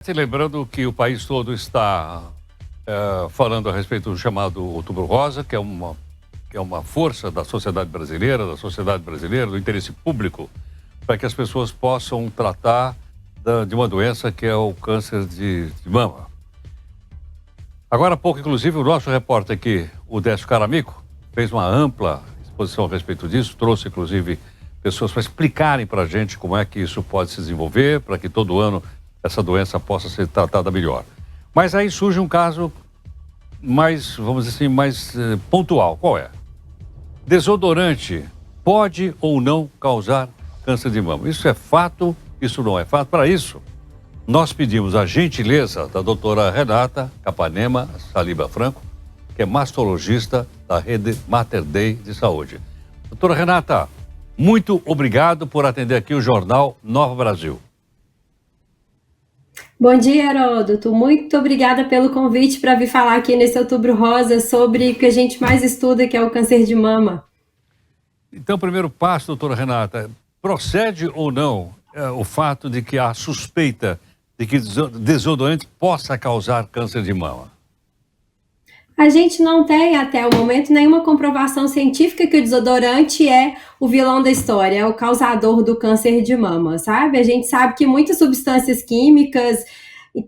Lembrando que o país todo está falando a respeito do chamado Outubro Rosa, que é uma força da sociedade brasileira, do interesse público, para que as pessoas possam tratar de uma doença que é o câncer de mama. Agora há pouco, inclusive, o nosso repórter aqui, o Décio Caramico, fez uma ampla exposição a respeito disso, trouxe, inclusive, pessoas para explicarem para a gente como é que isso pode se desenvolver, para que todo ano essa doença possa ser tratada melhor. Mas aí surge um caso mais, vamos dizer assim, mais pontual. Qual é? Desodorante pode ou não causar câncer de mama? Isso é fato? Isso não é fato? Para isso, nós pedimos a gentileza da doutora Renata Capanema Saliba Franco, que é mastologista da rede Mater Dei de Saúde. Doutora Renata, muito obrigado por atender aqui o Jornal Nova Brasil. Bom dia, Heródoto. Muito obrigada pelo convite para vir falar aqui nesse Outubro Rosa sobre o que a gente mais estuda, que é o câncer de mama. Então, primeiro passo, doutora Renata, procede ou não o fato de que há suspeita de que desodorante possa causar câncer de mama? A gente não tem, até o momento, nenhuma comprovação científica que o desodorante é o vilão da história, é o causador do câncer de mama, sabe? A gente sabe que muitas substâncias químicas,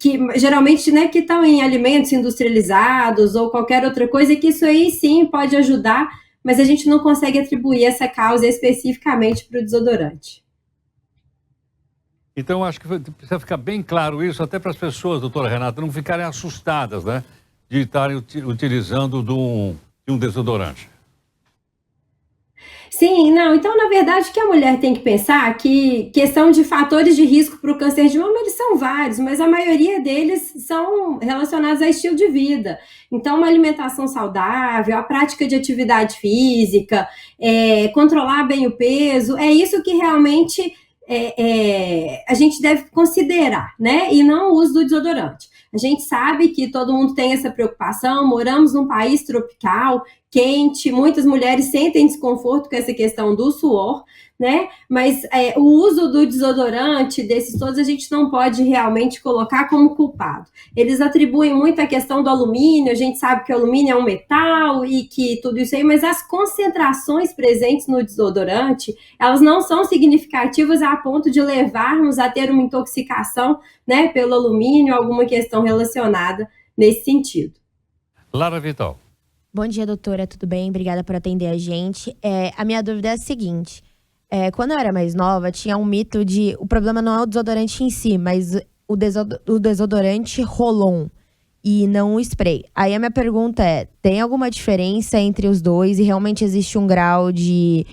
que geralmente, né, que estão em alimentos industrializados ou qualquer outra coisa, que isso aí sim pode ajudar, mas a gente não consegue atribuir essa causa especificamente para o desodorante. Então, acho que precisa ficar bem claro isso, até para as pessoas, doutora Renata, não ficarem assustadas, né? De estarem utilizando de um desodorante. Sim, não, então na verdade o que a mulher tem que pensar que questão de fatores de risco para o câncer de mama, eles são vários, mas a maioria deles são relacionados a estilo de vida. Então uma alimentação saudável, a prática de atividade física, controlar bem o peso, é isso que realmente a gente deve considerar, né? E não o uso do desodorante. A gente sabe que todo mundo tem essa preocupação, moramos num país tropical, quente, muitas mulheres sentem desconforto com essa questão do suor, né? Mas o uso do desodorante, desses todos, a gente não pode realmente colocar como culpado. Eles atribuem muito a questão do alumínio, a gente sabe que o alumínio é um metal e que tudo isso aí, mas as concentrações presentes no desodorante, elas não são significativas a ponto de levarmos a ter uma intoxicação, né, pelo alumínio, alguma questão relacionada nesse sentido. Lara Vital. Bom dia, doutora, tudo bem? Obrigada por atender a gente. A minha dúvida é a seguinte, quando eu era mais nova, tinha um mito de o problema não é o desodorante em si, mas o desodorante roll-on e não o spray. Aí a minha pergunta é, tem alguma diferença entre os dois e realmente existe um grau de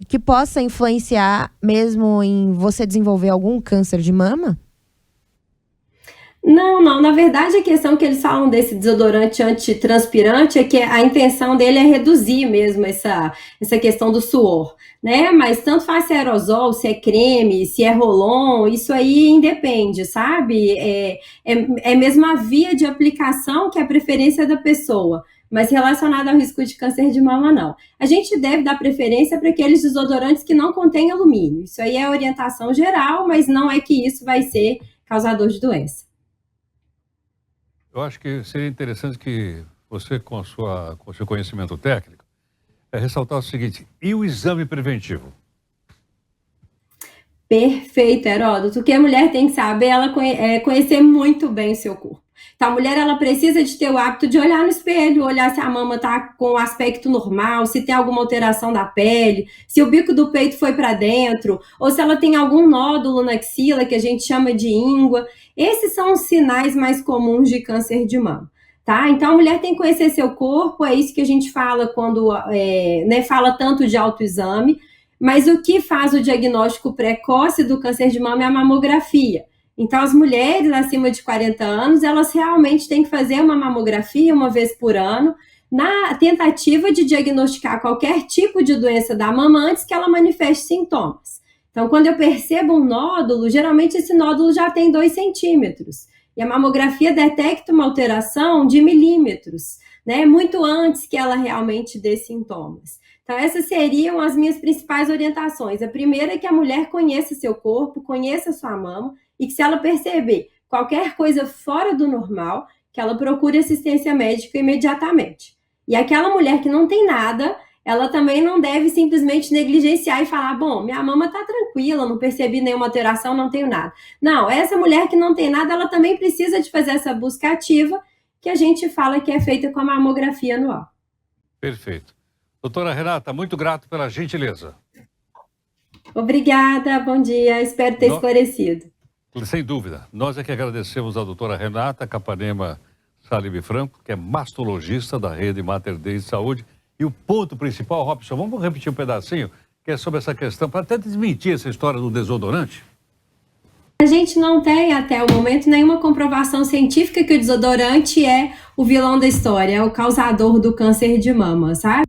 que possa influenciar mesmo em você desenvolver algum câncer de mama? Não, na verdade a questão que eles falam desse desodorante antitranspirante é que a intenção dele é reduzir mesmo essa questão do suor, né? Mas tanto faz se é aerosol, se é creme, se é roll-on, isso aí independe, sabe? É mesmo a via de aplicação que é a preferência da pessoa, mas relacionada ao risco de câncer de mama, não. A gente deve dar preferência para aqueles desodorantes que não contêm alumínio, isso aí é orientação geral, mas não é que isso vai ser causador de doença. Eu acho que seria interessante que você, com o seu conhecimento técnico, ressaltar o seguinte: e o exame preventivo? Perfeito, Heródoto. O que a mulher tem que saber, ela conhecer muito bem o seu corpo. Então, a mulher, ela precisa de ter o hábito de olhar no espelho, olhar se a mama está com o aspecto normal, se tem alguma alteração da pele, se o bico do peito foi para dentro, ou se ela tem algum nódulo na axila, que a gente chama de íngua. Esses são os sinais mais comuns de câncer de mama. Tá? Então, a mulher tem que conhecer seu corpo, é isso que a gente fala quando fala tanto de autoexame. Mas o que faz o diagnóstico precoce do câncer de mama é a mamografia. Então, as mulheres acima de 40 anos, elas realmente têm que fazer uma mamografia uma vez por ano, na tentativa de diagnosticar qualquer tipo de doença da mama antes que ela manifeste sintomas. Então, quando eu percebo um nódulo, geralmente esse nódulo já tem 2 centímetros. E a mamografia detecta uma alteração de milímetros, né? Muito antes que ela realmente dê sintomas. Então, essas seriam as minhas principais orientações. A primeira é que a mulher conheça seu corpo, conheça sua mama, e que se ela perceber qualquer coisa fora do normal, que ela procure assistência médica imediatamente. E aquela mulher que não tem nada, ela também não deve simplesmente negligenciar e falar, bom, minha mama tá tranquila, não percebi nenhuma alteração, não tenho nada. Não, essa mulher que não tem nada, ela também precisa de fazer essa busca ativa, que a gente fala que é feita com a mamografia anual. Perfeito. Doutora Renata, muito grato pela gentileza. Obrigada, bom dia, espero ter esclarecido. Sem dúvida. Nós é que agradecemos a doutora Renata Capanema Salib Franco, que é mastologista da Rede Mater Dei de Saúde. E o ponto principal, Robson, vamos repetir um pedacinho, que é sobre essa questão, para até desmentir essa história do desodorante. A gente não tem, até o momento, nenhuma comprovação científica que o desodorante é o vilão da história, é o causador do câncer de mama, sabe?